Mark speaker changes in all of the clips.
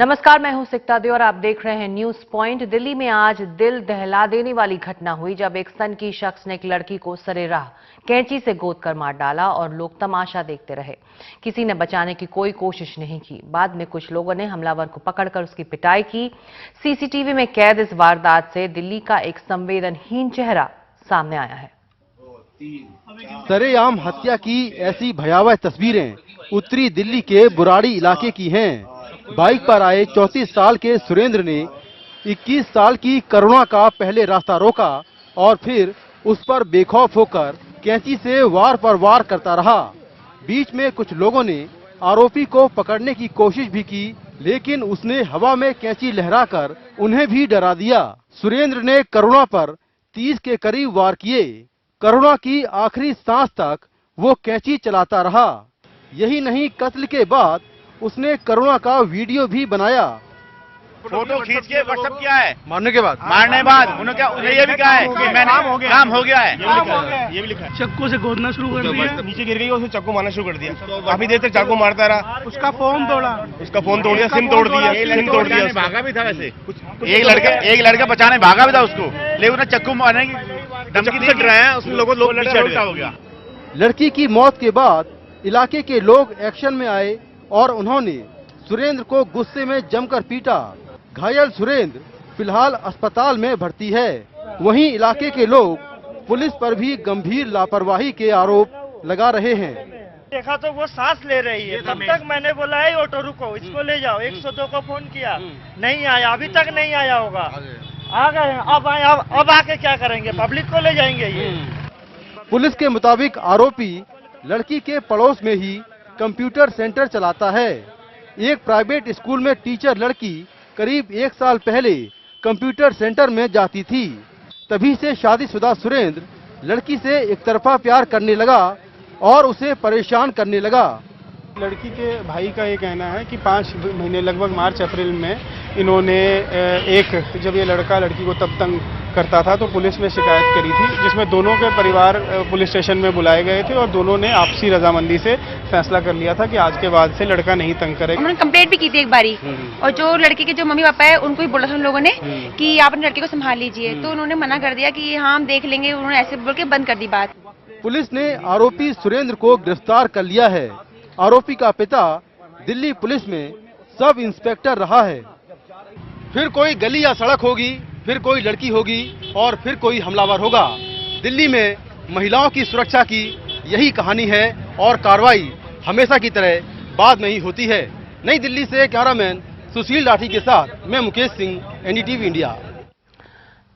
Speaker 1: नमस्कार, मैं हूं सिकता दे और आप देख रहे हैं न्यूज पॉइंट। दिल्ली में आज दिल दहला देने वाली घटना हुई जब एक सनकी शख्स ने एक लड़की को सरेराह कैंची से गोद कर मार डाला और लोग तमाशा देखते रहे। किसी ने बचाने की कोई कोशिश नहीं की। बाद में कुछ लोगों ने हमलावर को पकड़कर उसकी पिटाई की। सीसीटीवी में कैद इस वारदात से दिल्ली का एक संवेदनहीन चेहरा सामने आया है।
Speaker 2: सरेआम हत्या की ऐसी भयावह तस्वीरें उत्तरी दिल्ली के बुराड़ी इलाके की हैं। बाइक पर आए 34 साल के सुरेंद्र ने 21 साल की करुणा का पहले रास्ता रोका और फिर उस पर बेखौफ होकर कैंची से वार पर वार करता रहा। बीच में कुछ लोगों ने आरोपी को पकड़ने की कोशिश भी की, लेकिन उसने हवा में कैंची लहराकर उन्हें भी डरा दिया। सुरेंद्र ने करुणा पर 30 के करीब वार किए। करुणा की आखिरी सांस तक वो कैंची चलाता रहा। यही नहीं, कत्ल के बाद उसने करुणा का वीडियो भी बनाया।
Speaker 3: फोटो खींच के व्हाट्सएप किया है।
Speaker 2: मारने के बाद
Speaker 3: उन्होंने क्या ये भी कहा है कि मैंने काम हो गया है।
Speaker 4: ये भी लिखा है। चक्कू से गोदना शुरू कर दिया, नीचे गिर गई, उसने चाकू मारना शुरू कर दिया। काफी देर तक चाकू मारता रहा। उसका फोन तोड़ दिया, सिम तोड़ दिया।
Speaker 3: भागा भी था वैसे। एक लड़का बचाने भागा भी था उसको, लेकिन उन्हें चक्कू मारने की धमकी से डराया। उसमें लोग उल्टा हो गया।
Speaker 2: लड़की की मौत के बाद इलाके के लोग एक्शन में आए और उन्होंने सुरेंद्र को गुस्से में जमकर पीटा। घायल सुरेंद्र फिलहाल अस्पताल में भर्ती है। वहीं इलाके के लोग पुलिस पर भी गंभीर लापरवाही के आरोप लगा रहे हैं।
Speaker 5: देखा तो वो सांस ले रही है, तब तक मैंने बोला है ऑटो रुको, इसको ले जाओ। 102 को फोन किया, नहीं आया, अभी तक नहीं आया होगा। आ गए, अब आके क्या करेंगे? पब्लिक को ले जाएंगे ये।
Speaker 2: पुलिस के मुताबिक आरोपी लड़की के पड़ोस में ही कंप्यूटर सेंटर चलाता है। एक प्राइवेट स्कूल में टीचर लड़की करीब 1 साल पहले कंप्यूटर सेंटर में जाती थी। तभी से शादीशुदा सुरेंद्र लड़की से एक तरफा प्यार करने लगा और उसे परेशान करने लगा।
Speaker 4: लड़की के भाई का ये कहना है कि 5 महीने लगभग मार्च अप्रैल में इन्होंने जब ये लड़का लड़की को तब तंग करता था तो पुलिस में शिकायत करी थी, जिसमें दोनों के परिवार पुलिस स्टेशन में बुलाए गए थे और दोनों ने आपसी रजामंदी से फैसला कर लिया था कि आज के बाद से लड़का नहीं तंग करेगा।
Speaker 6: उन्होंने कंप्लेंट भी की थी एक बारी, और जो लड़के के जो मम्मी पापा है उनको भी बोला था उन लोगों ने कि आप अपने लड़के को संभाल लीजिए, तो उन्होंने मना कर दिया कि हाँ हम देख लेंगे। उन्होंने ऐसे बोल के बंद कर दी बात।
Speaker 2: पुलिस ने आरोपी सुरेंद्र को गिरफ्तार कर लिया है। आरोपी का पिता दिल्ली पुलिस में सब इंस्पेक्टर रहा है। फिर कोई गली या सड़क होगी, फिर कोई लड़की होगी और फिर कोई हमलावर होगा। दिल्ली में महिलाओं की सुरक्षा की यही कहानी है और कार्रवाई हमेशा की तरह बाद में ही होती है। नई दिल्ली से कैमरामैन सुशील लाठी के साथ मैं मुकेश सिंह, एनडीटीवी इंडिया।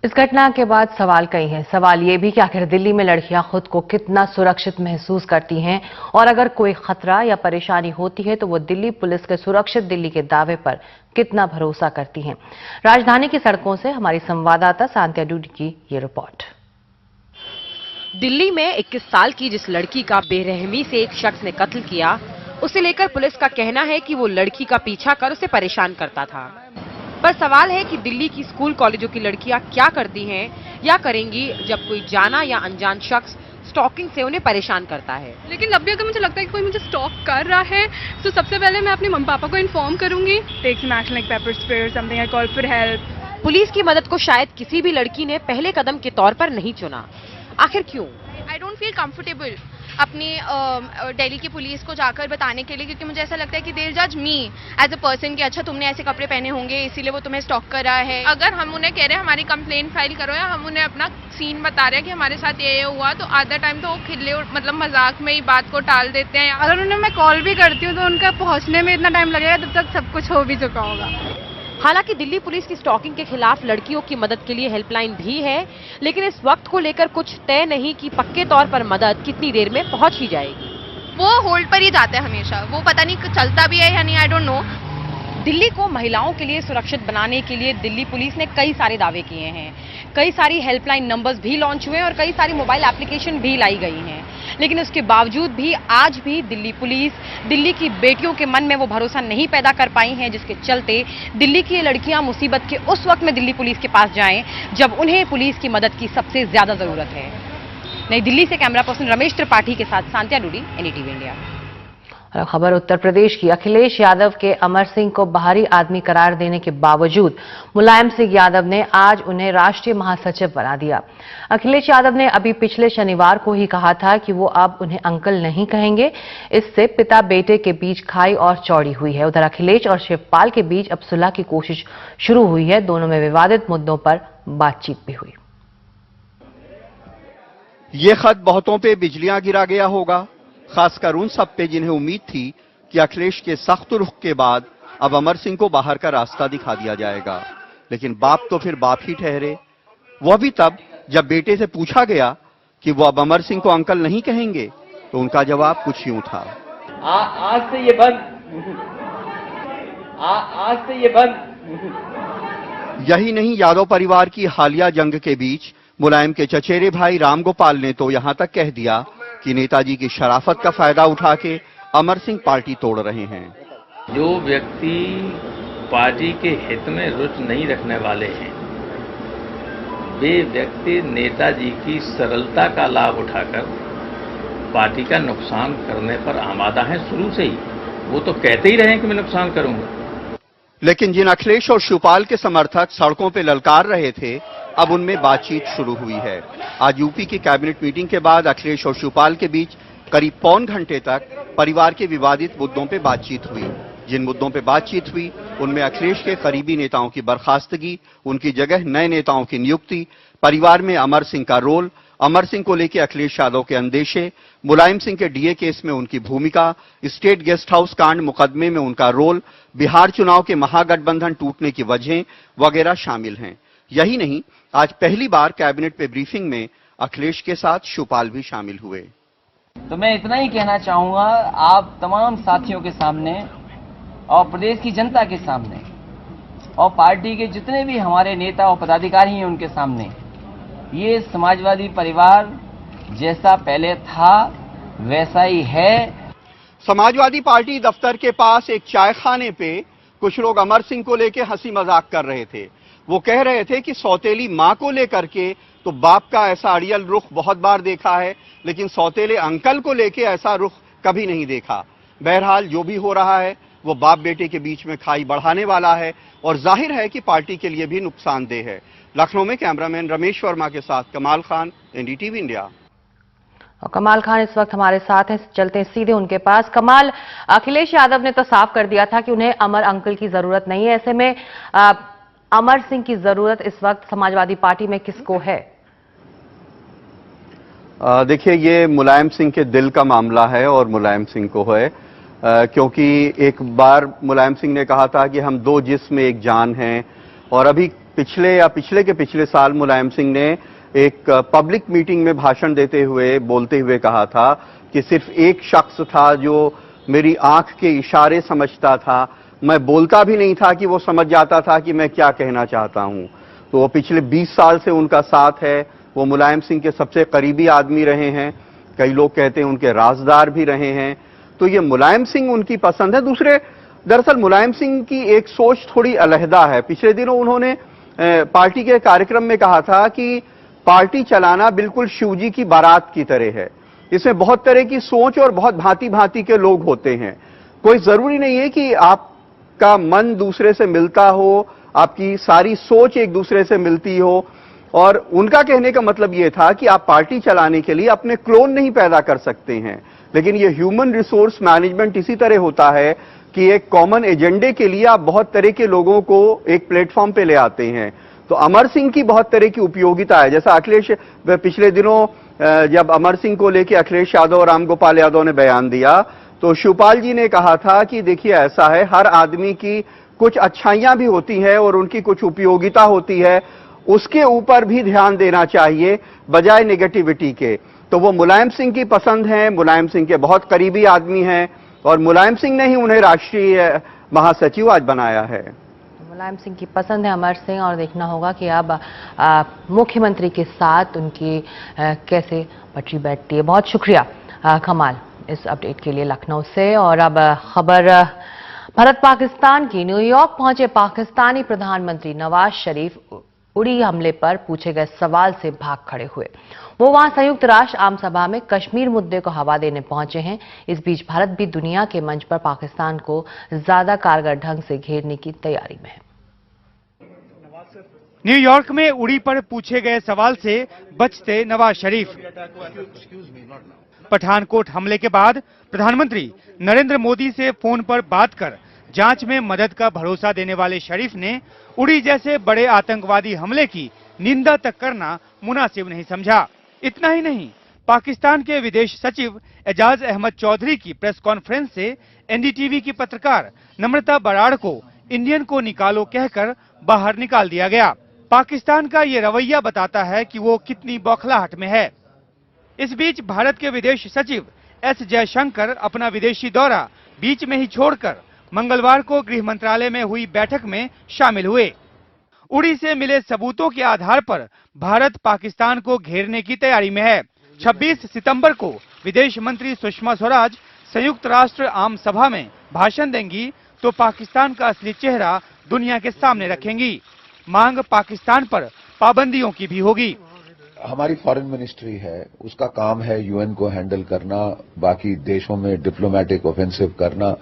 Speaker 1: इस घटना के बाद सवाल कई हैं। सवाल ये भी कि आखिर दिल्ली में लड़कियां खुद को कितना सुरक्षित महसूस करती हैं और अगर कोई खतरा या परेशानी होती है तो वो दिल्ली पुलिस के सुरक्षित दिल्ली के दावे पर कितना भरोसा करती हैं। राजधानी की सड़कों से हमारी संवाददाता सांत्या डूडी की ये रिपोर्ट।
Speaker 7: दिल्ली में 21 साल की जिस लड़की का बेरहमी से एक शख्स ने कत्ल किया, उसे लेकर पुलिस का कहना है कि वो लड़की का पीछा कर उसे परेशान करता था। पर सवाल है कि दिल्ली की स्कूल कॉलेजों की लड़कियां क्या करती हैं या करेंगी जब कोई जाना या अनजान शख्स स्टॉकिंग से उन्हें परेशान करता है।
Speaker 8: लेकिन अभी अगर मुझे लगता है कि कोई मुझे स्टॉक कर रहा है तो सबसे पहले मैं अपने मम्मी पापा को इन्फॉर्म करूंगी। Take some action like pepper spray और something, I call for help.
Speaker 7: Police की मदद को शायद किसी भी लड़की ने पहले कदम के तौर पर नहीं चुना। आखिर क्यों?
Speaker 8: आई डोंट फील कंफर्टेबल अपनी दिल्ली की पुलिस को जाकर बताने के लिए, क्योंकि मुझे ऐसा लगता है कि दे जज मी एज अ पर्सन कि अच्छा तुमने ऐसे कपड़े पहने होंगे इसीलिए वो तुम्हें स्टॉक कर रहा है। अगर हम उन्हें कह रहे हैं हमारी कंप्लेंट फाइल करो या हम उन्हें अपना सीन बता रहे हैं कि हमारे साथ ये हुआ, तो आधा टाइम तो वो खिले और मतलब मजाक में ही बात को टाल देते हैं। अगर उन्हें मैं कॉल भी करती हूँ तो उनका पहुँचने में इतना टाइम लगेगा, तब तक सब कुछ हो भी चुका होगा।
Speaker 7: हालांकि दिल्ली पुलिस की स्टॉकिंग के खिलाफ लड़कियों की मदद के लिए हेल्पलाइन भी है, लेकिन इस वक्त को लेकर कुछ तय नहीं कि पक्के तौर पर मदद कितनी देर में पहुंच ही जाएगी।
Speaker 8: वो होल्ड पर ही जाते हैं हमेशा, वो पता नहीं चलता भी है या नहीं, आई डोंट नो।
Speaker 7: दिल्ली को महिलाओं के लिए सुरक्षित बनाने के लिए दिल्ली पुलिस ने कई सारे दावे किए हैं। कई सारी हेल्पलाइन नंबर्स भी लॉन्च हुए और कई सारी मोबाइल एप्लीकेशन भी लाई गई हैं, लेकिन उसके बावजूद भी आज भी दिल्ली पुलिस दिल्ली की बेटियों के मन में वो भरोसा नहीं पैदा कर पाई है, जिसके चलते दिल्ली की ये लड़कियां मुसीबत के उस वक्त में दिल्ली पुलिस के पास जाएं जब उन्हें पुलिस की मदद की सबसे ज्यादा जरूरत है। नई दिल्ली से कैमरा पर्सन रमेश त्रिपाठी के साथ सांत्या डूडी, एनडीटीवी इंडिया।
Speaker 1: और खबर उत्तर प्रदेश की। अखिलेश यादव के अमर सिंह को बाहरी आदमी करार देने के बावजूद मुलायम सिंह यादव ने आज उन्हें राष्ट्रीय महासचिव बना दिया। अखिलेश यादव ने अभी पिछले शनिवार को ही कहा था कि वो अब उन्हें अंकल नहीं कहेंगे। इससे पिता बेटे के बीच खाई और चौड़ी हुई है। उधर अखिलेश और शिवपाल के बीच अब सुलह की कोशिश शुरू हुई है। दोनों में विवादित मुद्दों पर बातचीत भी हुई।
Speaker 9: ये खत बहुतों पे बिजलियां गिरा गया होगा, खासकर उन सब पे जिन्हें उम्मीद थी कि अखिलेश के सख्त रुख के बाद अब अमर सिंह को बाहर का रास्ता दिखा दिया जाएगा। लेकिन बाप तो फिर बाप ही ठहरे। वह भी तब जब बेटे से पूछा गया कि वो अब अमर सिंह को अंकल नहीं कहेंगे, तो उनका जवाब कुछ यूं था।
Speaker 10: आज से ये बंद, आज से ये बंद।
Speaker 9: यही नहीं, यादव परिवार की हालिया जंग के बीच मुलायम के चचेरे भाई रामगोपाल ने तो यहां तक कह दिया कि नेताजी की शराफत का फायदा उठा के अमर सिंह पार्टी तोड़ रहे हैं।
Speaker 10: जो व्यक्ति पार्टी के हित में रुचि नहीं रखने वाले हैं, वे व्यक्ति नेताजी की सरलता का लाभ उठाकर पार्टी का नुकसान करने पर आमादा हैं शुरू से ही। वो तो कहते ही रहे कि मैं नुकसान करूंगा।
Speaker 9: लेकिन जिन अखिलेश और शिवपाल के समर्थक सड़कों पे ललकार रहे थे, अब उनमें बातचीत शुरू हुई है। आज यूपी की कैबिनेट मीटिंग के बाद अखिलेश और शिवपाल के बीच करीब पौन घंटे तक परिवार के विवादित मुद्दों पे बातचीत हुई। जिन मुद्दों पे बातचीत हुई उनमें अखिलेश के करीबी नेताओं की बर्खास्तगी, उनकी जगह नए नेताओं की नियुक्ति, परिवार में अमर सिंह का रोल, अमर सिंह को लेकर अखिलेश यादव के अंदेशे, मुलायम सिंह के डीए केस में उनकी भूमिका, स्टेट गेस्ट हाउस कांड मुकदमे में उनका रोल, बिहार चुनाव के महागठबंधन टूटने की वजह वगैरह शामिल हैं। यही नहीं, आज पहली बार कैबिनेट पे ब्रीफिंग में अखिलेश के साथ शिवपाल भी शामिल हुए।
Speaker 10: तो मैं इतना ही कहना चाहूंगा आप तमाम साथियों के सामने और प्रदेश की जनता के सामने और पार्टी के जितने भी हमारे नेता और पदाधिकारी हैं उनके सामने, ये समाजवादी परिवार जैसा पहले था वैसा ही है।
Speaker 9: समाजवादी पार्टी दफ्तर के पास एक चाय खाने पे कुछ लोग अमर सिंह को लेकर हंसी मजाक कर रहे थे। वो कह रहे थे कि सौतेली मां को लेकर के तो बाप का ऐसा अड़ियल रुख बहुत बार देखा है, लेकिन सौतेले अंकल को लेके ऐसा रुख कभी नहीं देखा। बहरहाल जो भी हो रहा है वो बाप बेटे के बीच में खाई बढ़ाने वाला है और जाहिर है कि पार्टी के लिए भी नुकसानदेह है। लखनऊ में कैमरामैन रमेश वर्मा के साथ कमाल खान, एनडीटीवी इंडिया।
Speaker 1: और कमाल खान इस वक्त हमारे साथ हैं, चलते हैं सीधे उनके पास। कमाल, अखिलेश यादव ने तो साफ कर दिया था कि उन्हें अमर अंकल की जरूरत नहीं है। ऐसे में अमर सिंह की जरूरत इस वक्त समाजवादी पार्टी में किसको है?
Speaker 9: देखिए, ये मुलायम सिंह के दिल का मामला है और मुलायम सिंह को है, क्योंकि एक बार मुलायम सिंह ने कहा था कि हम दो जिस्म एक जान हैं, और अभी पिछले के पिछले साल मुलायम सिंह ने एक पब्लिक मीटिंग में भाषण देते हुए बोलते हुए कहा था कि सिर्फ एक शख्स था जो मेरी आंख के इशारे समझता था, मैं बोलता भी नहीं था कि वो समझ जाता था कि मैं क्या कहना चाहता हूं। तो वो पिछले 20 साल से उनका साथ है। वो मुलायम सिंह के सबसे करीबी आदमी रहे हैं, कई लोग कहते हैं उनके राजदार भी रहे हैं। तो ये मुलायम सिंह उनकी पसंद है। दूसरे, दरअसल मुलायम सिंह की एक सोच थोड़ी अलहदा है। पिछले दिनों उन्होंने पार्टी के कार्यक्रम में कहा था कि पार्टी चलाना बिल्कुल शिवजी की बारात की तरह है, इसमें बहुत तरह की सोच और बहुत भांति भांति के लोग होते हैं। कोई जरूरी नहीं है कि आपका मन दूसरे से मिलता हो, आपकी सारी सोच एक दूसरे से मिलती हो। और उनका कहने का मतलब यह था कि आप पार्टी चलाने के लिए अपने क्लोन नहीं पैदा कर सकते हैं, लेकिन ये ह्यूमन रिसोर्स मैनेजमेंट इसी तरह होता है कि एक कॉमन एजेंडे के लिए आप बहुत तरह के लोगों को एक प्लेटफॉर्म पे ले आते हैं। तो अमर सिंह की बहुत तरह की उपयोगिता है। जैसा अखिलेश पिछले दिनों जब अमर सिंह को लेकर अखिलेश यादव और रामगोपाल यादव ने बयान दिया, तो शिवपाल जी ने कहा था कि देखिए ऐसा है, हर आदमी की कुछ अच्छाइयां भी होती हैं और उनकी कुछ उपयोगिता होती है, उसके ऊपर भी ध्यान देना चाहिए बजाय नेगेटिविटी के। तो वो मुलायम सिंह की पसंद है, मुलायम सिंह के बहुत करीबी आदमी हैं और मुलायम सिंह ने ही उन्हें राष्ट्रीय महासचिव आज बनाया है।
Speaker 1: मुलायम सिंह की पसंद है अमर सिंह, और देखना होगा कि अब मुख्यमंत्री के साथ उनकी कैसे पटरी बैठती है। बहुत शुक्रिया कमाल इस अपडेट के लिए लखनऊ से। और अब खबर भारत पाकिस्तान की। न्यूयॉर्क पहुंचे पाकिस्तानी प्रधानमंत्री नवाज शरीफ उड़ी हमले पर पूछे गए सवाल से भाग खड़े हुए। वो वहां संयुक्त राष्ट्र आम सभा में कश्मीर मुद्दे को हवा देने पहुंचे हैं। इस बीच भारत भी दुनिया के मंच पर पाकिस्तान को ज्यादा कारगर ढंग से घेरने की तैयारी में है।
Speaker 11: न्यूयॉर्क में उड़ी पर पूछे गए सवाल से बचते नवाज शरीफ। पठानकोट हमले के बाद प्रधानमंत्री नरेंद्र मोदी से फोन पर बात कर जांच में मदद का भरोसा देने वाले शरीफ ने उड़ी जैसे बड़े आतंकवादी हमले की निंदा तक करना मुनासिब नहीं समझा। इतना ही नहीं, पाकिस्तान के विदेश सचिव एजाज अहमद चौधरी की प्रेस कॉन्फ्रेंस से एनडीटीवी की पत्रकार नम्रता बराड़ को इंडियन को निकालो कहकर बाहर निकाल दिया गया। पाकिस्तान का ये रवैया बताता है कि वो कितनी बौखलाहट में है। इस बीच भारत के विदेश सचिव एस जयशंकर अपना विदेशी दौरा बीच में ही छोड़कर मंगलवार को गृह मंत्रालय में हुई बैठक में शामिल हुए। उड़ी से मिले सबूतों के आधार पर भारत पाकिस्तान को घेरने की तैयारी में है। 26 सितंबर को विदेश मंत्री सुषमा स्वराज संयुक्त राष्ट्र आम सभा में भाषण देंगी तो पाकिस्तान का असली चेहरा दुनिया के सामने रखेंगी। मांग पाकिस्तान पर पाबंदियों की भी होगी।
Speaker 12: हमारी फॉरेन मिनिस्ट्री है, उसका काम है यूएन को हैंडल करना, बाकी देशों में डिप्लोमेटिक ऑफेंसिव करना,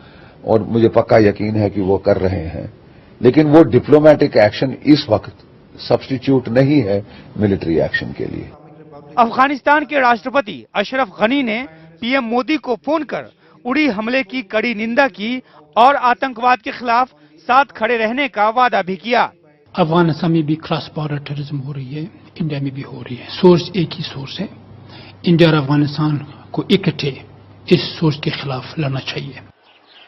Speaker 12: और मुझे पक्का यकीन है कि वो कर रहे हैं। लेकिन वो डिप्लोमेटिक एक्शन इस वक्त सब्स्टिट्यूट नहीं है मिलिट्री एक्शन के लिए।
Speaker 11: अफगानिस्तान के राष्ट्रपति अशरफ गनी ने पीएम मोदी को फोन कर उड़ी हमले की कड़ी निंदा की और आतंकवाद के खिलाफ साथ खड़े रहने का वादा भी किया।
Speaker 13: अफगानिस्तान में भी क्रॉस बॉर्डर टेररिज्म हो रही है, इंडिया में भी हो रही है। सोर्स एक ही सोर्स है। इंडिया और अफगानिस्तान को इकट्ठे इस सोर्स के खिलाफ लड़ना चाहिए।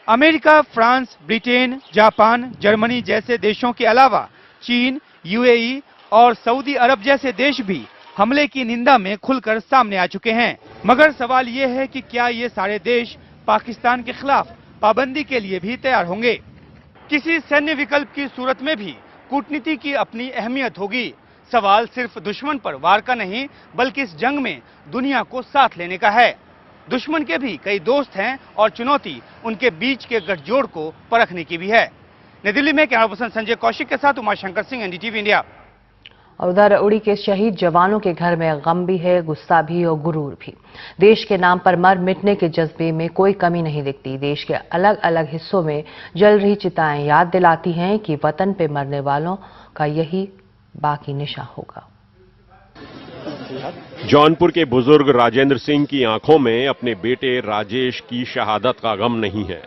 Speaker 11: America, France, Britain, Japan, Germany जैसे देशों के अलावा चीन, यूएई और सऊदी अरब जैसे देश भी हमले की निंदा में खुलकर सामने आ चुके हैं। मगर सवाल ये है कि क्या ये सारे देश पाकिस्तान के खिलाफ पाबंदी के लिए भी तैयार होंगे? किसी सैन्य विकल्प की सूरत में भी कूटनीति की अपनी अहमियत होगी। सवाल सिर्फ दुश्मन पर वार का नहीं, बल्कि इस जंग में दुनिया को साथ लेने का है। दुश्मन के भी कई दोस्त हैं और चुनौती उनके बीच के गठजोड़ को परखने की भी है। नई दिल्ली में कैमरा पर्सन संजय कौशिक के साथ उमाशंकर सिंह, एनडीटीवी इंडिया।
Speaker 1: और उधर उड़ी के शहीद जवानों के घर में गम भी है, गुस्सा भी और गुरूर भी। देश के नाम पर मर मिटने के जज्बे में कोई कमी नहीं दिखती। देश के अलग अलग हिस्सों में जल रही चिताएं याद दिलाती हैं कि वतन पे मरने वालों का यही बाकी निशान होगा।
Speaker 14: जौनपुर के बुजुर्ग राजेंद्र सिंह की आंखों में अपने बेटे राजेश की शहादत का गम नहीं है।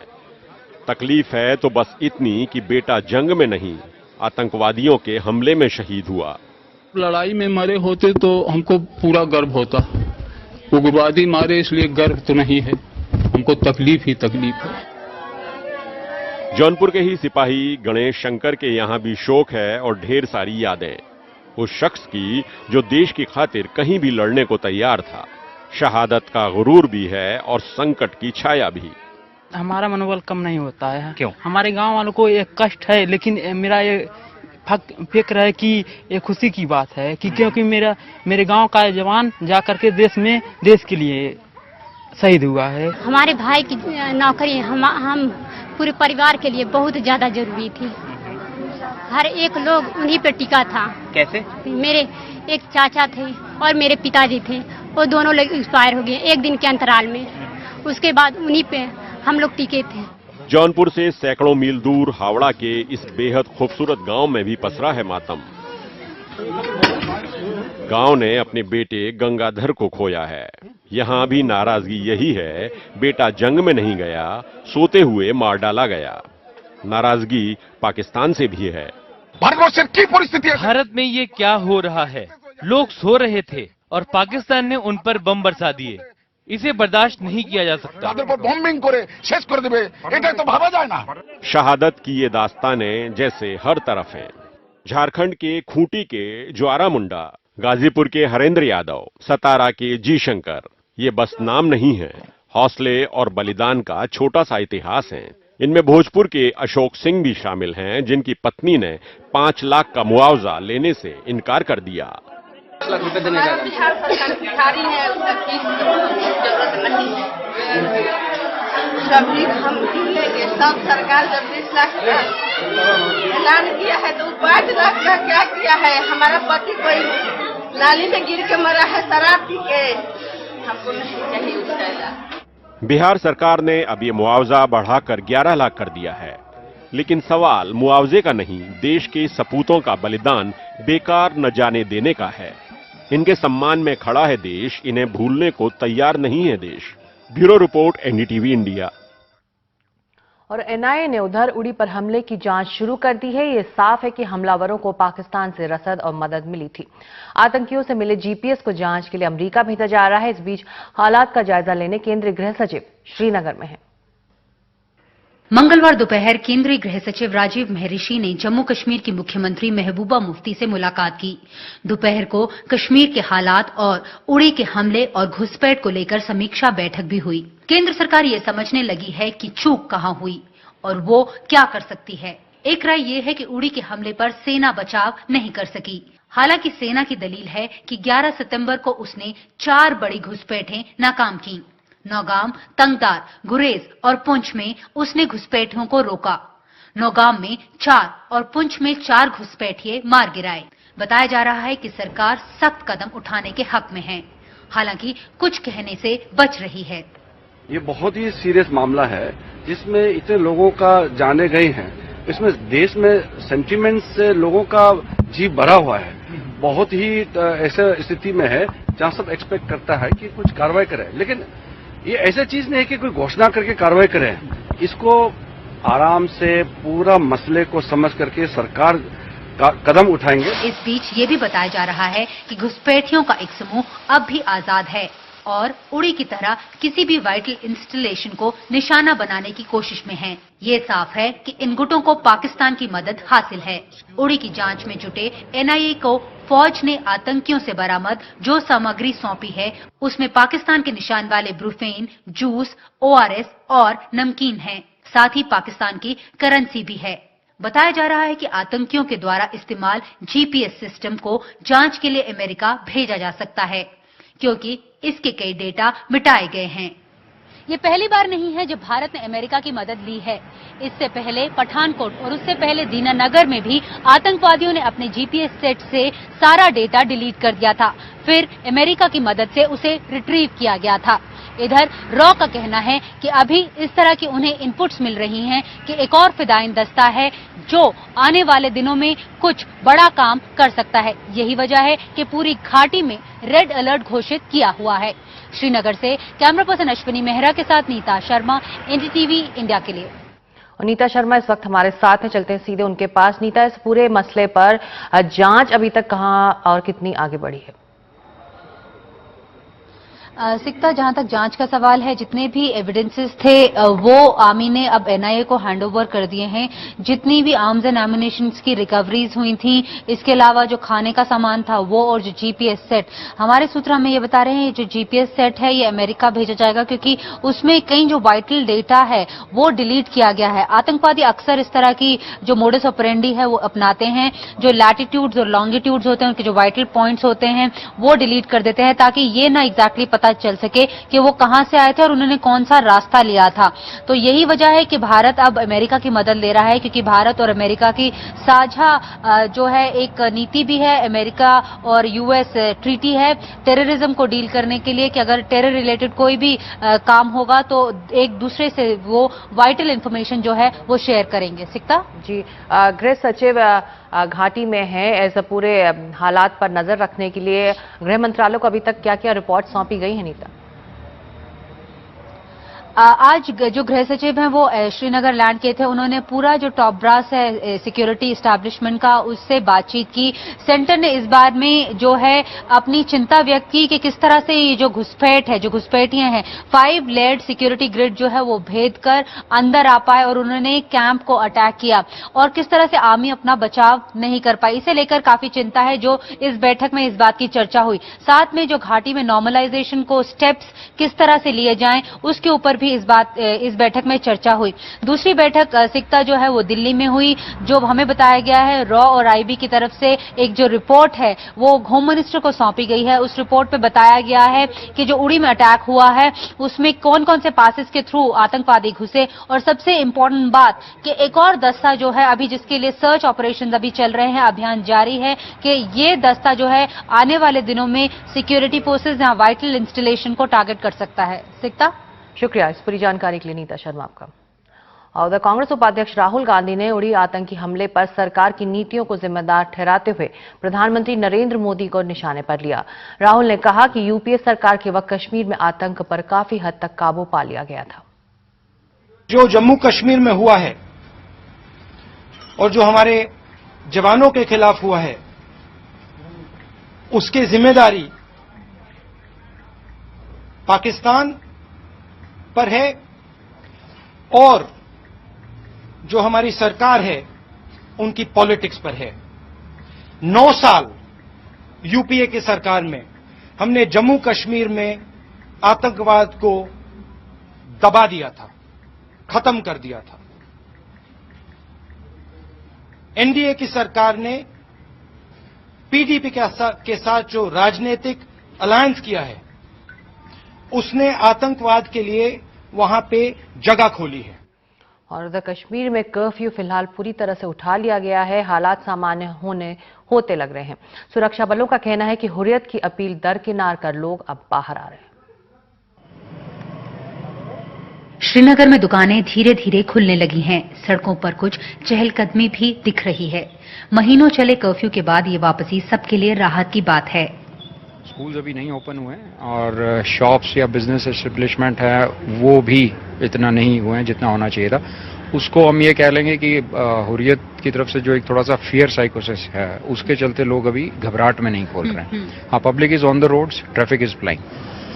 Speaker 14: तकलीफ है तो बस इतनी कि बेटा जंग में नहीं, आतंकवादियों के हमले में शहीद हुआ।
Speaker 13: लड़ाई में मरे होते तो हमको पूरा गर्व होता। उग्रवादी मारे इसलिए गर्व तो नहीं है, हमको तकलीफ ही तकलीफ है।
Speaker 14: जौनपुर के ही सिपाही गणेश शंकर के यहां भी शोक है और ढेर सारी यादें उस शख्स की जो देश की खातिर कहीं भी लड़ने को तैयार था। शहादत का गुरूर भी है और संकट की छाया भी।
Speaker 15: हमारा मनोबल कम नहीं होता है। क्यों? हमारे गांव वालों को ये कष्ट है, लेकिन मेरा ये फिक्र है कि ये खुशी की बात है कि क्योंकि मेरे गांव का जवान जा करके देश के लिए शहीद हुआ है।
Speaker 16: हमारे भाई की नौकरी हम पूरे परिवार के लिए बहुत ज्यादा जरूरी थी। हर एक लोग उन्हीं पे टिका था। कैसे? मेरे एक चाचा थे और मेरे पिताजी थे, वो दोनों लोग एक्सपायर हो गए एक दिन के अंतराल में। उसके बाद उन्हीं पे हम लोग टिके थे।
Speaker 14: जौनपुर से सैकड़ों मील दूर हावड़ा के इस बेहद खूबसूरत गांव में भी पसरा है मातम। गांव ने अपने बेटे गंगाधर को खोया है। यहां भी नाराजगी यही है, बेटा जंग में नहीं गया, सोते हुए मार डाला गया। नाराजगी पाकिस्तान से भी है।
Speaker 17: भारत में ये क्या हो रहा है? लोग सो रहे थे और पाकिस्तान ने उन पर बम बरसा दिए। इसे बर्दाश्त नहीं किया जा सकता।
Speaker 14: शहादत की ये दास्तानें जैसे हर तरफ हैं। झारखंड के खूंटी के ज्वारा मुंडा, गाजीपुर के हरेंद्र यादव, सतारा के जी शंकर, ये बस नाम नहीं है, हौसले और बलिदान का छोटा सा इतिहास है। इनमें भोजपुर के अशोक सिंह भी शामिल हैं, जिनकी पत्नी ने 5 लाख का मुआवजा लेने से इनकार कर दिया।
Speaker 18: बिहार सरकार भिखारी है, उसका फीस जरूरत नहीं है। सभी हम लेंगे, सब सरकार जब 20 लाख का ऐलान किया है तो 5 लाख का क्या किया है? हमारा पति कोई नाली में गिर के मरा है शराब पी के, हमको नहीं चाहिए उसका इलाज।
Speaker 14: बिहार सरकार ने अब ये मुआवजा बढ़ाकर 11 लाख कर दिया है, लेकिन सवाल मुआवजे का नहीं, देश के सपूतों का बलिदान बेकार न जाने देने का है। इनके सम्मान में खड़ा है देश, इन्हें भूलने को तैयार नहीं है देश। Bureau report, NDTV India.
Speaker 1: और एनआईए ने उधर उड़ी पर हमले की जांच शुरू कर दी है। ये साफ है कि हमलावरों को पाकिस्तान से रसद और मदद मिली थी। आतंकियों से मिले जीपीएस को जांच के लिए अमेरिका भेजा जा रहा है। इस बीच हालात का जायजा लेने केंद्रीय गृह सचिव श्रीनगर में हैं।
Speaker 19: मंगलवार दोपहर केंद्रीय गृह सचिव राजीव महर्षि ने जम्मू कश्मीर की मुख्यमंत्री महबूबा मुफ्ती से मुलाकात की। दोपहर को कश्मीर के हालात और उड़ी के हमले और घुसपैठ को लेकर समीक्षा बैठक भी हुई। केंद्र सरकार ये समझने लगी है कि चूक कहां हुई और वो क्या कर सकती है। एक राय ये है कि उड़ी के हमले पर सेना बचाव नहीं कर सकी। हालांकि सेना की दलील है कि 11 सितंबर को उसने 4 बड़ी घुसपैठें नाकाम की। नौगाम, तंगदार, गुरेज और पुंछ में उसने घुसपैठियों को रोका। नौगाम में 4 और पुंछ में 4 घुसपैठिए मार गिराए। बताया जा रहा है कि सरकार सख्त कदम उठाने के हक में है, हालांकि कुछ कहने से बच रही है।
Speaker 20: ये बहुत ही सीरियस मामला है जिसमें इतने लोगों का जाने गए हैं। इसमें देश में सेंटिमेंट से लोगों का जीव भरा हुआ है। बहुत ही ऐसा स्थिति में है जहां सब एक्सपेक्ट करता है कि कुछ कार्रवाई करे, लेकिन ये ऐसा चीज नहीं है कि कोई घोषणा करके कार्रवाई करे। इसको आराम से पूरा मसले को समझ करके सरकार कदम उठाएंगे।
Speaker 19: इस बीच ये भी बताया जा रहा है कि घुसपैठियों का एक समूह अब भी आजाद है और उड़ी की तरह किसी भी वाइटल इंस्टॉलेशन को निशाना बनाने की कोशिश में है। ये साफ है कि इन गुटों को पाकिस्तान की मदद हासिल है। उड़ी की जांच में जुटे एनआईए को फौज ने आतंकियों से बरामद जो सामग्री सौंपी है उसमें पाकिस्तान के निशान वाले ब्रुफेन, जूस, ओआरएस और नमकीन है। साथ ही पाकिस्तान की करेंसी भी है। बताया जा रहा है कि आतंकियों के द्वारा इस्तेमाल जीपीएस सिस्टम को जांच के लिए अमेरिका भेजा जा सकता है, क्योंकि इसके कई डेटा मिटाए गए हैं। ये पहली बार नहीं है जब भारत ने अमेरिका की मदद ली है। इससे पहले पठानकोट और उससे पहले दीनानगर में भी आतंकवादियों ने अपने जीपीएस सेट से सारा डेटा डिलीट कर दिया था, फिर अमेरिका की मदद से उसे रिट्रीव किया गया था। इधर रॉ का कहना है कि अभी इस तरह की उन्हें इनपुट्स मिल रही हैं कि एक और फिदायीन दस्ता है जो आने वाले दिनों में कुछ बड़ा काम कर सकता है। यही वजह है कि पूरी घाटी में रेड अलर्ट घोषित किया हुआ है। श्रीनगर से कैमरा पर्सन अश्विनी मेहरा के साथ नीता शर्मा, एनडीटीवी इंडिया के लिए।
Speaker 1: और नीता शर्मा इस वक्त हमारे साथ हैं, चलते हैं सीधे उनके पास। नीता, इस पूरे मसले पर जांच अभी तक कहां और कितनी आगे बढ़ी है?
Speaker 19: सिकता, जहां तक जांच का सवाल है, जितने भी एविडेंसेस थे वो आर्मी ने अब एनआईए को हैंडओवर कर दिए हैं। जितनी भी आर्म्स एंड एम्युनिशन की रिकवरीज हुई थी, इसके अलावा जो खाने का सामान था वो और जो जीपीएस सेट, हमारे सूत्र हमें ये बता रहे हैं जो जीपीएस सेट है ये अमेरिका भेजा जाएगा, क्योंकि उसमें कई जो वाइटल डेटा है वो डिलीट किया गया है। आतंकवादी अक्सर इस तरह की जो मोडस ऑपरेंडी है वो अपनाते हैं, जो लैटिट्यूड्स और लॉन्गिट्यूड्स होते हैं, उनके जो वाइटल पॉइंट्स होते हैं वो डिलीट कर देते हैं, ताकि ये ना एग्जैक्टली पता चल सके कि वो कहां से आए थे और उन्होंने कौन सा रास्ता लिया था। तो यही वजह है कि भारत अब अमेरिका की मदद ले रहा है, क्योंकि भारत और अमेरिका की साझा जो है एक नीति भी है। अमेरिका और यूएस ट्रीटी है टेररिज्म को डील करने के लिए कि अगर टेरर रिलेटेड कोई भी काम होगा तो एक दूसरे से वो वाइटल इंफॉर्मेशन जो है वो शेयर करेंगे। सिकता
Speaker 1: जी, गृह सचिव घाटी में है, ऐसे पूरे हालात पर नजर रखने के लिए गृह मंत्रालय को अभी तक क्या क्या रिपोर्ट सौंपी गई है नीता?
Speaker 19: आज जो गृह सचिव हैं वो श्रीनगर लैंड किए थे। उन्होंने पूरा जो टॉप ब्रास है सिक्योरिटी एस्टैब्लिशमेंट का उससे बातचीत की। सेंटर ने इस बार में जो है अपनी चिंता व्यक्त की कि किस तरह से ये जो घुसपैठ है, जो घुसपैठियां हैं, 5 लेयर्ड सिक्योरिटी ग्रिड जो है वो भेद कर अंदर आ पाए और उन्होंने कैंप को अटैक किया और किस तरह से आर्मी अपना बचाव नहीं कर पाई। इसे लेकर काफी चिंता है, जो इस बैठक में इस बात की चर्चा हुई। साथ में जो घाटी में नॉर्मलाइजेशन को स्टेप्स किस तरह से लिए जाएं उसके ऊपर भी भी इस बैठक में चर्चा हुई। दूसरी बैठक सिकता जो है वो दिल्ली में हुई। जो हमें बताया गया है रॉ और आईबी की तरफ से एक जो रिपोर्ट है वो होम मिनिस्टर को सौंपी गई है। उस रिपोर्ट पे बताया गया है कि जो उड़ी में अटैक हुआ है उसमें कौन कौन से पासेस के थ्रू आतंकवादी घुसे, और सबसे इंपॉर्टेंट बात कि एक और दस्ता जो है अभी जिसके लिए सर्च ऑपरेशन अभी चल रहे हैं, अभियान जारी है, कि ये दस्ता जो है आने वाले दिनों में सिक्योरिटी फोर्सेज या वाइटल इंस्टॉलेशन को टारगेट कर सकता है। सिकता,
Speaker 1: शुक्रिया इस पूरी जानकारी के लिए नीता शर्मा आपका। और उधर कांग्रेस उपाध्यक्ष राहुल गांधी ने उड़ी आतंकी हमले पर सरकार की नीतियों को जिम्मेदार ठहराते हुए प्रधानमंत्री नरेंद्र मोदी को निशाने पर लिया। राहुल ने कहा कि यूपीए सरकार के वक्त कश्मीर में आतंक पर काफी हद तक काबू पा लिया गया था।
Speaker 21: जो जम्मू कश्मीर में हुआ है और जो हमारे जवानों के खिलाफ हुआ है उसकी जिम्मेदारी पाकिस्तान पर है और जो हमारी सरकार है उनकी पॉलिटिक्स पर है। 9 साल यूपीए की सरकार में हमने जम्मू कश्मीर में आतंकवाद को दबा दिया था, खत्म कर दिया था। एनडीए की सरकार ने पीडीपी के साथ जो राजनीतिक अलायंस किया है उसने आतंकवाद के लिए वहां पे जगह खोली है।
Speaker 1: और उधर कश्मीर में कर्फ्यू फिलहाल पूरी तरह से उठा लिया गया है। हालात सामान्य होते लग रहे हैं। सुरक्षा बलों का कहना है कि हुर्रियत की अपील दरकिनार कर लोग अब बाहर आ रहे हैं।
Speaker 19: श्रीनगर में दुकानें धीरे धीरे खुलने लगी हैं। सड़कों पर कुछ चहलकदमी भी दिख रही है। महीनों चले कर्फ्यू के बाद ये वापसी सबके लिए राहत की बात है।
Speaker 22: स्कूल्स अभी नहीं ओपन हुए हैं और शॉप्स या बिजनेस एस्टेब्लिशमेंट है वो भी इतना नहीं हुए हैं जितना होना चाहिए था। उसको हम ये कह लेंगे कि हुर्रियत की तरफ से जो एक थोड़ा सा फियर साइकोसिस है उसके चलते लोग अभी घबराहट में नहीं खोल रहे हैं। हाँ, public is on the roads, traffic is flying.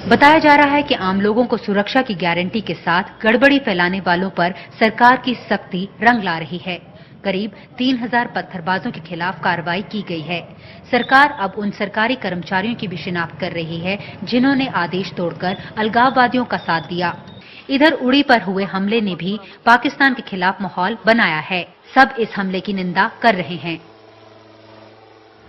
Speaker 19: बताया जा रहा है कि आम लोगों को सुरक्षा की गारंटी के साथ गड़बड़ी फैलाने वालों पर सरकार की सख्ती रंग ला रही है। करीब 3000 पत्थरबाजों के खिलाफ कार्रवाई की गई है। सरकार अब उन सरकारी कर्मचारियों की भी शिनाख्त कर रही है जिन्होंने आदेश तोड़कर अलगाववादियों का साथ दिया। इधर उड़ी पर हुए हमले ने भी पाकिस्तान के खिलाफ माहौल बनाया है। सब इस हमले की निंदा कर रहे हैं।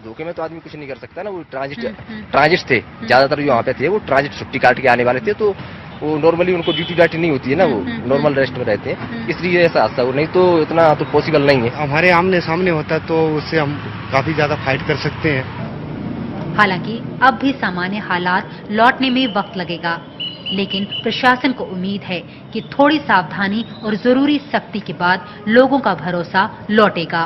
Speaker 23: धोखे में तो आदमी कुछ नहीं कर सकता ना। वो ट्रांजिट थे, ज्यादातर जो यहाँ पे थे वो ट्रांजिट छुट्टी काट के आने वाले थे, तो वो नॉर्मली उनको ड्यूटी डाटी नहीं होती है ना, वो नॉर्मल रेस्ट में रहते हैं, इसलिए ऐसा हादसा हो। नहीं तो इतना तो पॉसिबल नहीं है।
Speaker 24: हमारे आमने सामने होता तो उससे हम काफी ज्यादा फाइट कर सकते हैं।
Speaker 19: हालांकि अब भी सामान्य हालात लौटने में वक्त लगेगा, लेकिन प्रशासन को उम्मीद है कि थोड़ी सावधानी और जरूरी सख्ती के बाद लोगों का भरोसा लौटेगा।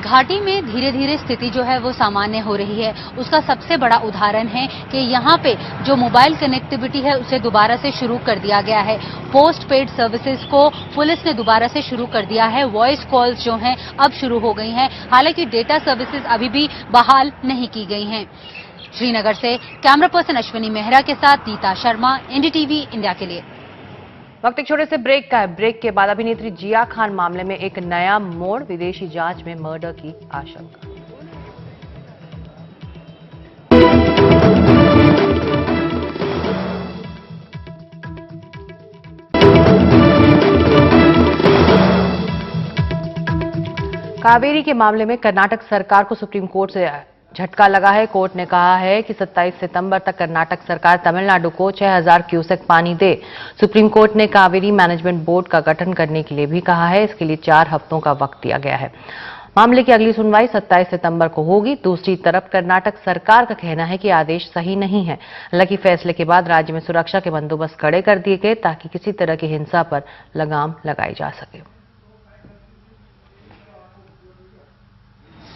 Speaker 19: घाटी में धीरे धीरे स्थिति जो है वो सामान्य हो रही है। उसका सबसे बड़ा उदाहरण है कि यहाँ पे जो मोबाइल कनेक्टिविटी है उसे दोबारा से शुरू कर दिया गया है। पोस्ट पेड सर्विसेज को पुलिस ने दोबारा से शुरू कर दिया है। वॉइस कॉल्स जो हैं अब शुरू हो गई हैं। हालांकि डेटा सर्विसेज अभी भी बहाल नहीं की गई हैं। श्रीनगर से कैमरा पर्सन अश्विनी मेहरा के साथ नीता शर्मा, एनडीटीवी इंडिया के लिए।
Speaker 1: वक्त एक छोटे से ब्रेक का है। ब्रेक के बाद अभिनेत्री जिया खान मामले में एक नया मोड़, विदेशी जांच में मर्डर की आशंका। कावेरी के मामले में कर्नाटक सरकार को सुप्रीम कोर्ट से झटका लगा है। कोर्ट ने कहा है कि 27 सितंबर तक कर्नाटक सरकार तमिलनाडु को 6000 क्यूसेक पानी दे। सुप्रीम कोर्ट ने कावेरी मैनेजमेंट बोर्ड का गठन करने के लिए भी कहा है। इसके लिए 4 हफ्तों का वक्त दिया गया है। मामले की अगली सुनवाई 27 सितंबर को होगी। दूसरी तरफ कर्नाटक सरकार का कहना है कि आदेश सही नहीं है। हालांकि फैसले के बाद राज्य में सुरक्षा के बंदोबस्त कड़े कर दिए गए ताकि किसी तरह की हिंसा पर लगाम लगाई जा सके।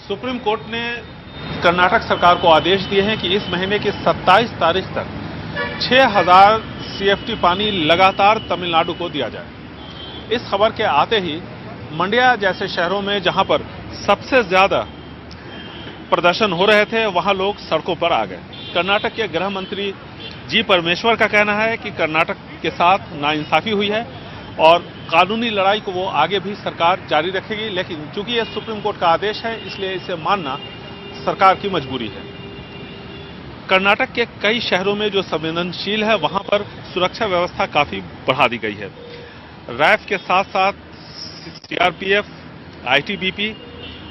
Speaker 25: सुप्रीम कोर्ट ने कर्नाटक सरकार को आदेश दिए हैं कि इस महीने की 27 तारीख तक 6000 सीएफटी पानी लगातार तमिलनाडु को दिया जाए। इस खबर के आते ही मंडिया जैसे शहरों में जहां पर सबसे ज्यादा प्रदर्शन हो रहे थे वहां लोग सड़कों पर आ गए। कर्नाटक के गृह मंत्री जी परमेश्वर का कहना है कि कर्नाटक के साथ नाइंसाफी हुई है और कानूनी लड़ाई को वो आगे भी सरकार जारी रखेगी, लेकिन चूंकि यह सुप्रीम कोर्ट का आदेश है इसलिए इसे मानना सरकार की मजबूरी है। कर्नाटक के कई शहरों में जो संवेदनशील है वहां पर सुरक्षा व्यवस्था काफी बढ़ा दी गई है। रैफ के साथ साथ सीआरपीएफ, आईटीबीपी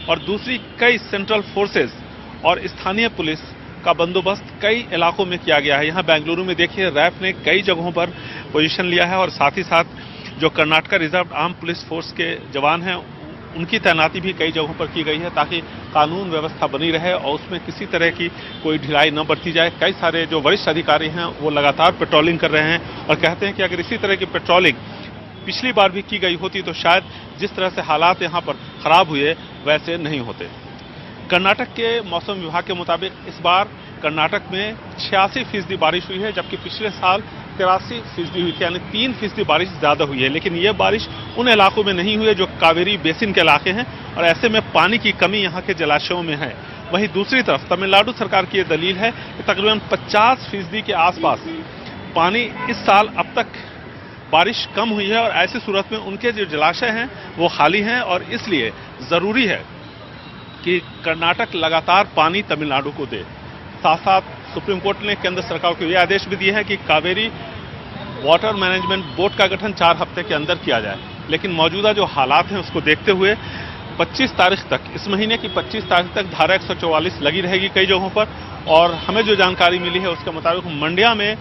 Speaker 25: और दूसरी कई सेंट्रल फोर्सेस और स्थानीय पुलिस का बंदोबस्त कई इलाकों में किया गया है। यहाँ बेंगलुरु में देखिए रैफ ने कई जगहों पर पोजीशन लिया है और साथ ही साथ जो Karnataka reserve arm police force के जवान हैं उनकी तैनाती भी कई जगहों पर की गई है ताकि कानून व्यवस्था बनी रहे और उसमें किसी तरह की कोई ढिलाई न बरती जाए। कई सारे जो वरिष्ठ अधिकारी हैं वो लगातार पेट्रोलिंग कर रहे हैं और कहते हैं कि अगर इसी तरह की पेट्रोलिंग पिछली बार भी की गई होती तो शायद जिस तरह से हालात यहाँ पर खराब हुए वैसे नहीं होते। कर्नाटक के मौसम विभाग के मुताबिक इस बार कर्नाटक में 86% बारिश हुई है, जबकि पिछले साल 83% हुई थी, यानी 3% बारिश ज्यादा हुई है। लेकिन यह बारिश उन इलाकों में नहीं हुई है जो कावेरी बेसिन के इलाके हैं और ऐसे में पानी की कमी यहाँ के जलाशयों में है। वहीं दूसरी तरफ तमिलनाडु सरकार की यह दलील है कि तकरीबन 50% के आसपास पानी इस साल अब तक बारिश कम हुई है और ऐसी सूरत में उनके जो जलाशय हैं वो खाली हैं और इसलिए जरूरी है कि कर्नाटक लगातार पानी तमिलनाडु को दे। साथ साथ सुप्रीम कोर्ट ने केंद्र सरकार को यह आदेश भी दिया है कि कावेरी वाटर मैनेजमेंट बोर्ड का गठन 4 हफ्ते के अंदर किया जाए। लेकिन मौजूदा जो हालात हैं उसको देखते हुए 25 तारीख तक, इस महीने की 25 तारीख तक धारा 144 लगी रहेगी कई जगहों पर। और हमें जो जानकारी मिली है उसके मुताबिक मंड्या में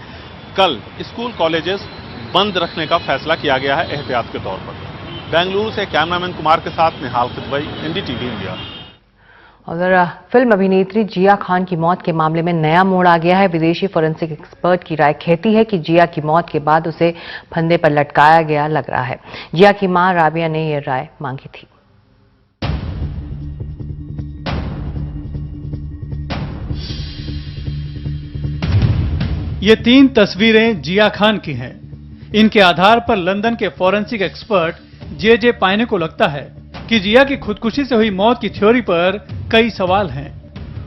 Speaker 25: कल स्कूल कॉलेजेस बंद रखने का फैसला किया गया है एहतियात के तौर पर। बेंगलुरु से कैमरामैन कुमार के साथ निहाल किदवई, एनडीटीवी इंडिया।
Speaker 1: उधर फिल्म अभिनेत्री जिया खान की मौत के मामले में नया मोड़ आ गया है। विदेशी फोरेंसिक एक्सपर्ट की राय कहती है कि जिया की मौत के बाद उसे फंदे पर लटकाया गया लग रहा है। जिया की मां राबिया ने यह राय मांगी थी।
Speaker 2: ये 3 तस्वीरें जिया खान की हैं। इनके आधार पर लंदन के फोरेंसिक एक्सपर्ट जे पाइने को लगता है कि जिया की खुदकुशी से हुई मौत की थ्योरी पर कई सवाल हैं।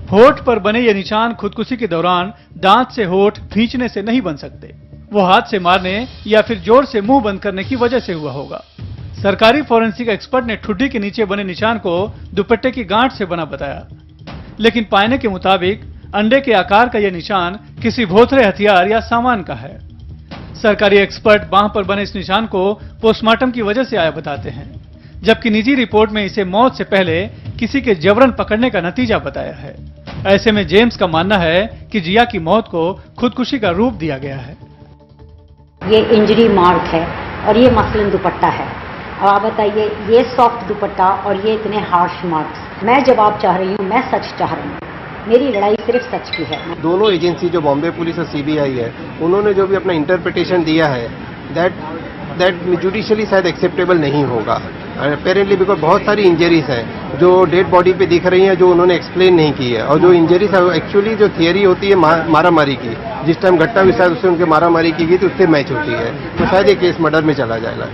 Speaker 2: होठ पर बने ये निशान खुदकुशी के दौरान दांत से होठ खींचने से नहीं बन सकते। वो हाथ से मारने या फिर जोर से मुंह बंद करने की वजह से हुआ होगा। सरकारी फोरेंसिक एक्सपर्ट ने ठुड्डी के नीचे बने निशान को दुपट्टे की गांठ से बना बताया। लेकिन पाइने के मुताबिक अंडे के आकार का यह निशान किसी भोथरे हथियार या सामान का है। सरकारी एक्सपर्ट बांह पर बने इस निशान को पोस्टमार्टम की वजह से आया बताते हैं, जबकि निजी रिपोर्ट में इसे मौत से पहले किसी के जबरन पकड़ने का नतीजा बताया है। ऐसे में जेम्स का मानना है कि जिया की मौत को खुदकुशी का रूप दिया गया है।
Speaker 3: ये इंजरी मार्क है और ये मसलन दुपट्टा है। अब आप बताइए, ये सॉफ्ट दुपट्टा और ये इतने हार्श मार्क्स। मैं जवाब चाह रही हूँ, मैं सच चाह रही हूँ। मेरी लड़ाई सिर्फ सच की है।
Speaker 4: दोनों एजेंसी जो बॉम्बे पुलिस और सीबीआई है, उन्होंने जो भी अपना इंटरप्रिटेशन दिया है दैट जुडिशियली शायद एक्सेप्टेबल नहीं होगा। अपेरेंटली बिकॉज बहुत सारी इंजरीज हैं जो डेड बॉडी पे दिख रही हैं जो उन्होंने एक्सप्लेन नहीं की है। और जो इंजरीज है एक्चुअली जो थियरी होती है मारामारी की, जिस टाइम घटना भी शायद उससे उनके मारामारी की गई थी उससे मैच होती है, तो शायद ये केस मर्डर में चला जाएगा।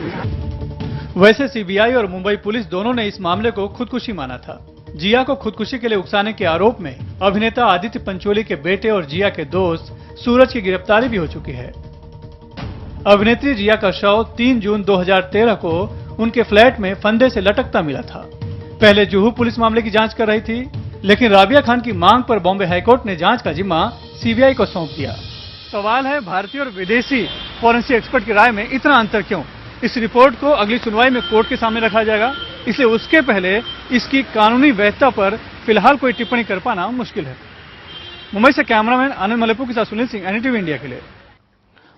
Speaker 2: वैसे सीबीआई और मुंबई पुलिस दोनों ने इस मामले को खुदकुशी माना था। जिया को खुदकुशी के लिए उकसाने के आरोप में अभिनेता आदित्य पंचोली के बेटे और जिया के दोस्त सूरज की गिरफ्तारी भी हो चुकी है। अभिनेत्री जिया का शव 3 जून 2013 को उनके फ्लैट में फंदे से लटकता मिला था। पहले जुहू पुलिस मामले की जांच कर रही थी, लेकिन राबिया खान की मांग पर बॉम्बे हाईकोर्ट ने जांच का जिम्मा सीबीआई को सौंप दिया। सवाल है, भारतीय और विदेशी फोरेंसिक एक्सपर्ट की राय में इतना अंतर क्यों? इस रिपोर्ट को अगली सुनवाई में कोर्ट के सामने रखा जाएगा, इसलिए उसके पहले इसकी कानूनी वैधता पर फिलहाल कोई टिप्पणी कर पाना मुश्किल है। मुंबई से कैमरामैन आनंद मलेपू के साथ सुनील सिंह, एनडीटीवी इंडिया के लिए।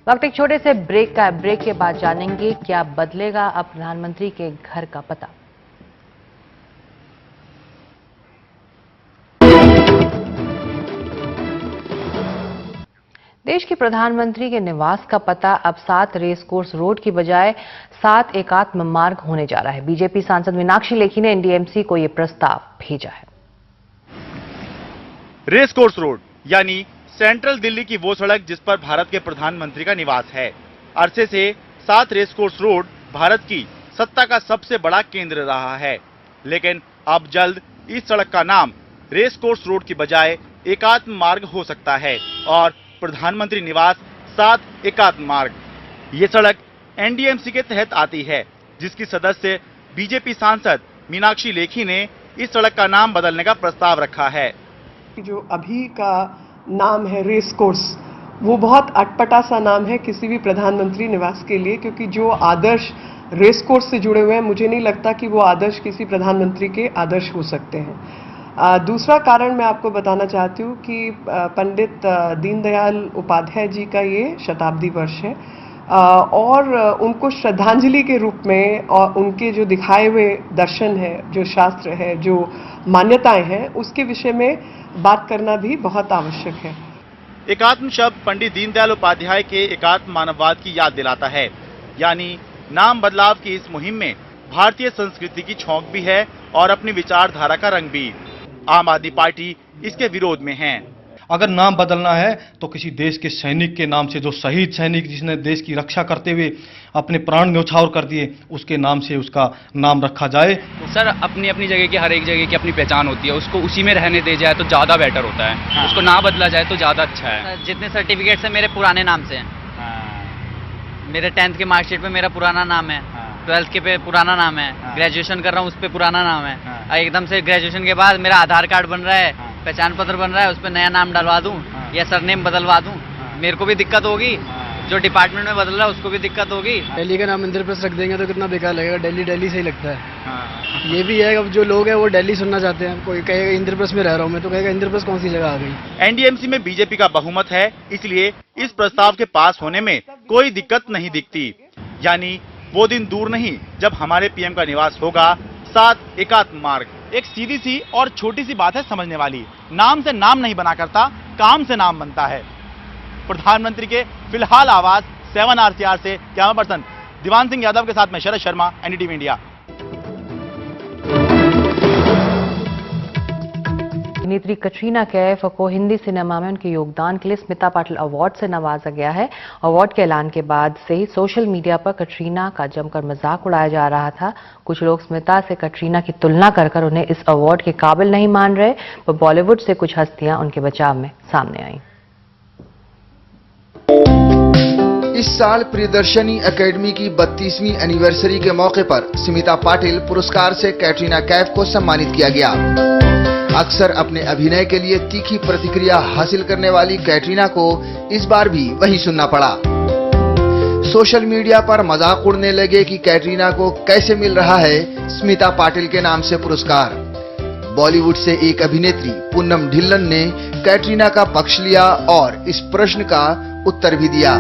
Speaker 1: वक्त एक छोटे से ब्रेक का। ब्रेक के बाद जानेंगे क्या बदलेगा अब प्रधानमंत्री के घर का पता। देश के प्रधानमंत्री के निवास का पता अब 7 रेस कोर्स रोड की बजाय 7 एकात्म मार्ग होने जा रहा है। बीजेपी सांसद मीनाक्षी लेखी ने एनडीएमसी को यह प्रस्ताव भेजा है।
Speaker 11: रेस कोर्स रोड यानी सेंट्रल दिल्ली की वो सड़क जिस पर भारत के प्रधानमंत्री का निवास है। अरसे से 7 रेस कोर्स रोड भारत की सत्ता का सबसे बड़ा केंद्र रहा है, लेकिन अब जल्द इस सड़क का नाम रेस कोर्स रोड की बजाय एकात्म मार्ग हो सकता है और प्रधानमंत्री निवास 7 एकात्म मार्ग। ये सड़क एनडीएमसी के तहत आती है, जिसकी सदस्य बीजेपी सांसद मीनाक्षी लेखी ने इस सड़क का नाम बदलने का प्रस्ताव रखा है।
Speaker 5: जो अभी का नाम है रेस कोर्स, वो बहुत अटपटा सा नाम है किसी भी प्रधानमंत्री निवास के लिए, क्योंकि जो आदर्श रेस कोर्स से जुड़े हुए हैं मुझे नहीं लगता कि वो आदर्श किसी प्रधानमंत्री के आदर्श हो सकते हैं। दूसरा कारण मैं आपको बताना चाहती हूँ कि पंडित दीनदयाल उपाध्याय जी का ये शताब्दी वर्ष है और उनको श्रद्धांजलि के रूप में और उनके जो दिखाए हुए दर्शन है, जो शास्त्र है, जो मान्यताएं हैं, उसके विषय में बात करना भी बहुत आवश्यक है।
Speaker 6: एकात्म शब्द पंडित दीनदयाल उपाध्याय के एकात्म मानववाद की याद दिलाता है, यानी नाम बदलाव की इस मुहिम में भारतीय संस्कृति की छौंक भी है और अपनी विचारधारा का रंग भी। आम आदमी पार्टी इसके विरोध में है।
Speaker 21: अगर नाम बदलना है तो किसी देश के सैनिक के नाम से, जो शहीद सैनिक जिसने देश की रक्षा करते हुए अपने प्राण न्यौछावर कर दिए, उसके नाम से उसका नाम रखा जाए।
Speaker 7: सर, अपनी अपनी जगह की, हर एक जगह की अपनी पहचान होती है, उसको उसी में रहने दे जाए तो ज्यादा बेटर होता है। हाँ। उसको ना बदला जाए तो ज्यादा अच्छा है।
Speaker 8: जितने सर्टिफिकेट्स हैं मेरे पुराने नाम से हैं। मेरे 10th के मार्कशीट पे मेरा पुराना नाम है, 12th के पे पुराना नाम है, ग्रेजुएशन कर रहा हूँ उस पे पुराना नाम है। एकदम से ग्रेजुएशन के बाद मेरा आधार कार्ड बन रहा है, पहचान पत्र बन रहा है, उस पर नया नाम डलवा दूं या सरनेम बदलवा दूं, मेरे को भी दिक्कत होगी, जो डिपार्टमेंट में बदल रहा है उसको भी दिक्कत होगी।
Speaker 10: दिल्ली का नाम इंद्रप्रस्थ रख देंगे तो कितना बेकार लगेगा। दिल्ली दिल्ली से ही लगता है। ये भी है, अब जो लोग हैं वो दिल्ली सुनना चाहते हैं। कोई कहेगा इंद्रप्रस्थ में रह रहा हूँ मैं, तो कहेगा इंद्रप्रस्थ कौन सी जगह आ गई।
Speaker 6: एनडीएमसी में बीजेपी का बहुमत है, इसलिए इस प्रस्ताव के पास होने में कोई दिक्कत नहीं दिखती। यानी वो दिन दूर नहीं जब हमारे पीएम का निवास होगा साथ एकात्म मार्ग। एक सीधी सी और छोटी सी बात है समझने वाली, नाम से नाम नहीं बना करता, काम से नाम बनता है। प्रधानमंत्री के फिलहाल आवाज 7 RCR से कैमरा पर्सन दीवान सिंह यादव के साथ में शरद शर्मा, एनडीटीवी इंडिया।
Speaker 1: अभिनेत्री कटरीना कैफ को हिंदी सिनेमा में उनके योगदान के लिए स्मिता पाटिल अवार्ड से नवाजा गया है। अवार्ड के ऐलान के बाद से ही सोशल मीडिया पर कटरीना का जमकर मजाक उड़ाया जा रहा था। कुछ लोग स्मिता से कटरीना की तुलना कर उन्हें इस अवार्ड के काबिल नहीं मान रहे, पर बॉलीवुड से कुछ हस्तियां उनके बचाव में सामने आईं।
Speaker 26: इस साल प्रियदर्शनी एकेडमी की 32वीं एनिवर्सरी के मौके पर स्मिता पाटिल पुरस्कार से कैटरीना कैफ को सम्मानित किया गया। अक्सर अपने अभिनय के लिए तीखी प्रतिक्रिया हासिल करने वाली कैटरीना को इस बार भी वही सुनना पड़ा। सोशल मीडिया पर मजाक उड़ने लगे कि कैटरीना को कैसे मिल रहा है स्मिता पाटिल के नाम से पुरस्कार। बॉलीवुड से एक अभिनेत्री पूनम ढिल्लन ने कैटरीना का पक्ष लिया और इस प्रश्न का उत्तर भी दिया।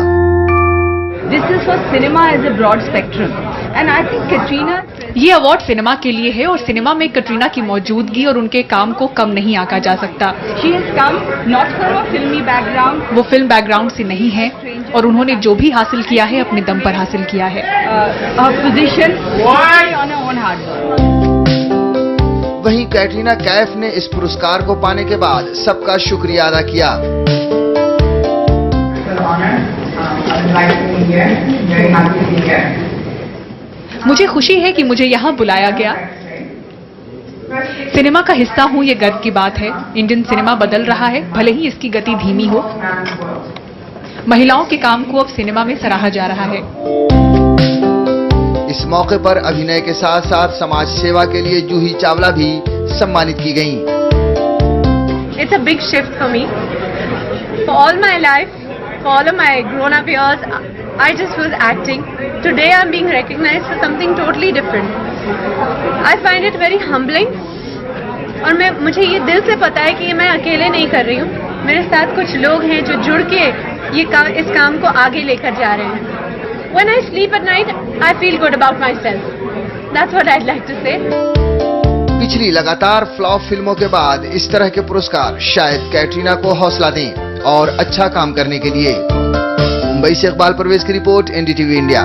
Speaker 27: This is for cinema as a broad spectrum, and I think Katrina.
Speaker 28: ये अवार्ड सिनेमा के लिए है और सिनेमा में कटरीना की मौजूदगी और उनके काम को कम नहीं आंका जा सकता।
Speaker 27: She has come not from a filmy background.
Speaker 28: वो फिल्म बैकग्राउंड से नहीं है और उन्होंने जो भी हासिल किया है अपने दम पर हासिल किया है।
Speaker 27: Position on her own hard work.
Speaker 26: वहीं कैटरीना कैफ ने इस पुरस्कार को पाने के बाद सबका शुक्रिया अदा किया।
Speaker 28: मुझे खुशी है कि मुझे यहाँ बुलाया गया। सिनेमा का हिस्सा हूँ, ये गर्व की बात है। इंडियन सिनेमा बदल रहा है, भले ही इसकी गति धीमी हो। महिलाओं के काम को अब सिनेमा में सराहा जा रहा है।
Speaker 26: इस मौके पर अभिनय के साथ साथ समाज सेवा के लिए जूही चावला भी सम्मानित की गयीं।
Speaker 27: It's a big shift for me. For all my life, for all of my grown-up years, I just was acting. Today I'm being recognized for something totally different. I find it very humbling. और मुझे ये दिल से पता है कि ये मैं अकेले नहीं कर रही हूँ। मेरे साथ कुछ लोग हैं जो जुड़ के इस काम को आगे लेकर जा रहे हैं। When I sleep at night, I feel good about myself. That's what I'd like to say.
Speaker 26: पिछली लगातार फ्लॉप फिल्मों के बाद इस तरह के पुरस्कार शायद कैटरीना को हौसला दें और अच्छा काम करने के लिए। मुंबई से इकबाल परवेज की रिपोर्ट, एनडीटीवी इंडिया।